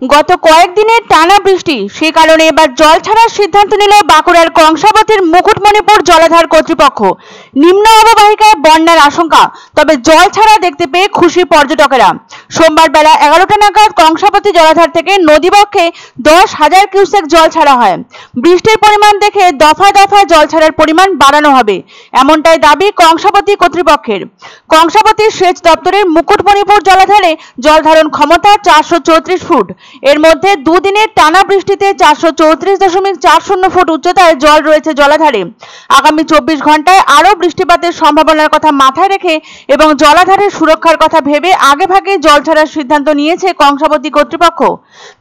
গত কয়েকদিনের টানা বৃষ্টি, সে কারণে এবার জল ছাড়ার সিদ্ধান্ত নিল বাঁকুড়ার কংসাবতীর মুকুটমণিপুর জলাধার কর্তৃপক্ষ। নিম্ন অববাহিকায় বন্যার আশঙ্কা, তবে জল ছাড়া দেখতে পেয়ে খুশি পর্যটকেরা। সোমবার বেলা 11টা নাগাদ কংসাবতী জলাধার থেকে নদীবক্ষে 10,000 কিউসেক জল ছাড়া হয়। বৃষ্টির পরিমাণ দেখে দফায় দফায় জল ছাড়ার পরিমাণ বাড়ানো হবে, এমনটাই দাবি কংসাবতী কর্তৃপক্ষের। কংসাবতী সেচ দপ্তরের মুকুটমণিপুর জলাধারে জল ধারণ ক্ষমতা 434 ফুট। এর মধ্যে দুদিনের টানা বৃষ্টিতে 434.40 ফুট উচ্চতায় জল রয়েছে জলাধারে। আগামী 24 ঘন্টায় আরও বৃষ্টিপাতের সম্ভাবনার কথা মাথায় রেখে এবং জলাধারের সুরক্ষার কথা ভেবে আগেভাগে জল ছাড়ার সিদ্ধান্ত নিয়েছে কংসাবতী কর্তৃপক্ষ।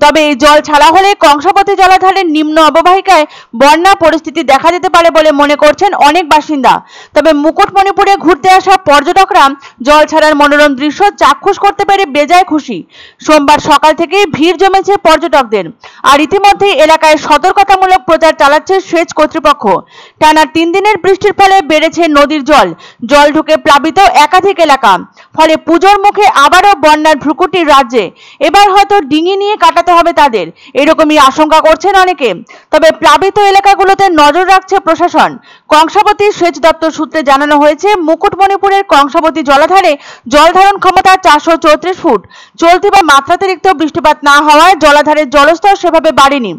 তবে এই জল ছাড়া হলে কংসাবতী জলাধারের নিম্ন অববাহিকায় বন্যা পরিস্থিতি দেখা যেতে পারে বলে মনে করছেন অনেক বাসিন্দা। তবে মুকুটমণিপুরে ঘুরতে আসা পর্যটকরা জল ছাড়ার মনোরম দৃশ্য চাক্ষুষ করতে পেরে বেজায় খুশি। সোমবার সকাল থেকে ভিড় জমেছে পর্যটকদের, আর ইতিমধ্যে এলাকায় সতর্কতামূলক প্রচার চালাচ্ছে সেচ কর্তৃপক্ষ। টানা 3 দিনের বৃষ্টির ফলে বেড়েছে নদীর জল ঢুকে প্লাবিত একাধিক এলাকা। ফলে পুজোর মুখে আবারও বন্যার ভ্রুকুটি রাজ্যে। এবার হয়তো ডিঙি নিয়ে কাটাতে হবে তাদের, এরকমই আশঙ্কা করছেন অনেকে। তবে প্লাবিত এলাকাগুলোতে নজর রাখছে প্রশাসন। কংসাবতী সেচ দপ্তর সূত্রে জানানো হয়েছে, মুকুটমণিপুরের কংসাবতী জলাধারে জল ধারণ ক্ষমতা 434 ফুট। চলতি বা মাত্রাতিরিক্ত বৃষ্টিপাত না হওয়ায় জলাধারের জলস্তর সেভাবে বাড়েনি।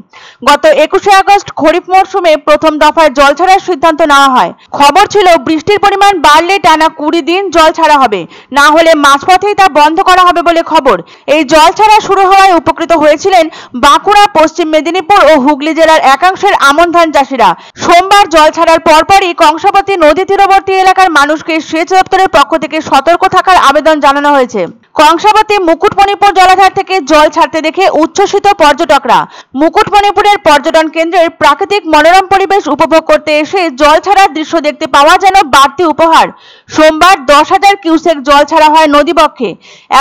গত 21শে আগস্ট খরিফ মরশুমে প্রথম দফায় জল ছাড়ার সিদ্ধান্ত নেওয়া হয়। খবর ছিল বৃষ্টির পরিমাণ বাড়লে টানা 20 দিন জল ছাড়া হবে, না হলে মাঝপথেই তা বন্ধ করা হবে বলে খবর। এই জল ছাড়া শুরু হওয়ায় উপকৃত হয়েছিলেন বাঁকুড়া, পশ্চিম মেদিনীপুর ও হুগলি জেলার একাংশের আমন ধান চাষিরা। সোমবার জল ছাড়ার পরপরই কংসাবতী নদী তীরবর্তী এলাকার মানুষকে সেচ দপ্তরের পক্ষ থেকে সতর্ক থাকার আবেদন জানানো হয়েছে। কংসাবতী মুকুটমণিপুর জলাধার থেকে জল ছাড়তে দেখে উচ্ছ্বসিত পর্যটকরা। মুকুটমণিপুরের পর্যটন কেন্দ্রের প্রাকৃতিক মনোরম পরিবেশ উপভোগ করতে এসে জল ছাড়ার দৃশ্য দেখতে পাওয়া যেন বাড়তি উপহার। সোমবার 10,000 কিউসেক জল ছাড়া হয় নদীবক্ষে।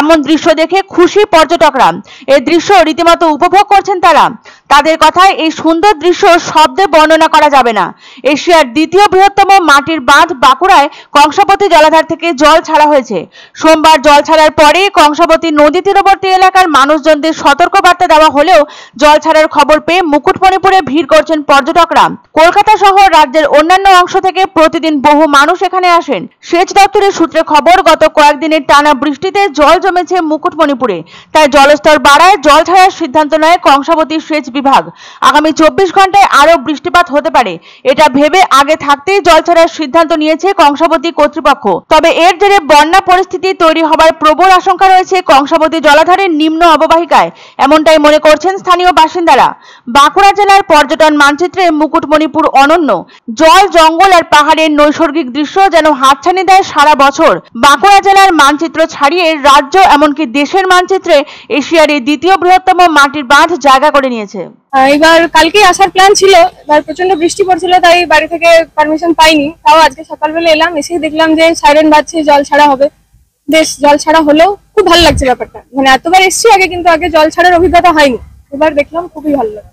এমন দৃশ্য দেখে খুশি পর্যটকরা। এই দৃশ্য রীতিমতো উপভোগ করছেন তারা। তাদের কথায় এই সুন্দর দৃশ্য শব্দে বর্ণনা করা যাবে না। এশিয়ার দ্বিতীয় বৃহত্তম মাটির বাঁধ বাঁকুড়ায় কংসাবতী জলাধার থেকে জল ছাড়া হয়েছে। সোমবার জল ছাড়ার পরে কংসাবতী নদী তীরবর্তী এলাকার মানুষজনদের সতর্কবার্তা দেওয়া হলেও জল ছাড়ার খবর পেয়ে মুকুটমণিপুরে ভিড় করছেন পর্যটকরা। কলকাতা সহ রাজ্যের অন্যান্য অংশ থেকে প্রতিদিন বহু মানুষ এখানে আসেন। সেচ দপ্তরের সূত্রে খবর, গত কয়েকদিনের টানা বৃষ্টিতে জল জমেছে মুকুটমণিপুরে, তাই জলস্তর বাড়ায় জল ছাড়ার সিদ্ধান্ত নেয় কংসাবতী সেচ বিভাগ। আগামী 24 ঘন্টায় আরও বৃষ্টিপাত হতে পারে, এটা ভেবে আগে থাকতেই জল ছাড়ার সিদ্ধান্ত নিয়েছে কংসাবতী কর্তৃপক্ষ। তবে এর জেরে বন্যা পরিস্থিতি তৈরি হবার প্রবল আশঙ্কা রয়েছে কংসাবতী জলাধারের নিম্ন অববাহিকায়, এমনটাই মনে করছেন স্থানীয় বাসিন্দারা। বাঁকুড়া জেলার পর্যটন মানচিত্রে মুকুটমণিপুর অনন্য। জল, জঙ্গল আর পাহাড়ের নৈসর্গিক দৃশ্য যেন হাতছানি দেয় সারা বছর। বাঁকুড়া জেলার মানচিত্র ছাড়িয়ে রাজ্য, এমনকি দেশের মানচিত্রে এশিয়ার এই দ্বিতীয় বৃহত্তম মাটির বাঁধ জায়গা করে নিয়েছে। এবার কালকেই আসার প্ল্যান ছিল, এবার প্রচন্ড বৃষ্টি পড়ছিল তাই বাড়ি থেকে পারমিশন পাইনি। তাও আজকে সকালবেলা এলাম, এসেই দেখলাম যে সাইরেন বাজছে, জল ছাড়া হবে। বেশ, জল ছাড়া হলেও খুব ভালো লাগছে ব্যাপারটা। মানে এতবার এসেছি আগে, কিন্তু আগে জল ছাড়ার অভিজ্ঞতা হয়নি, এবার দেখলাম খুবই ভালো লাগে।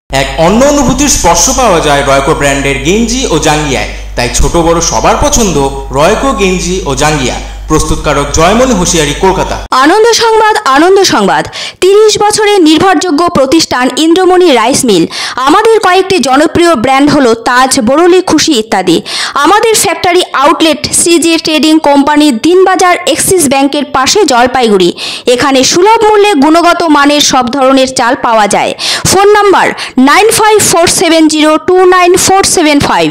এক অন্য অনুভূতির স্পর্শ পাওয়া যায় রয়কো ব্র্যান্ডের গেঞ্জি ও জাঙ্গিয়ায়। তাই ছোট বড় সবার পছন্দ রয়কো গেঞ্জি ও জাঙ্গিয়া। প্রস্তুতকারক জয়মনি হোশিয়ারি, কলকাতা। আনন্দ সংবাদ, আনন্দ সংবাদ। 30 বছরের নির্ভরযোগ্য প্রতিষ্ঠান ইন্দ্রমণি রাইস মিল। আমাদের কয়েকটি জনপ্রিয় ব্র্যান্ড হলো তাজ, বরলি, খুশি ইত্যাদি। আমাদের factory outlet CG trading company, Dinbazar, axis ব্যাংকের পাশে, জলপাইগুড়ি। এখানে সুলভ মূল্যে গুণগত মানের সব ধরনের চাল পাওয়া যায়। Phone number 9547029475।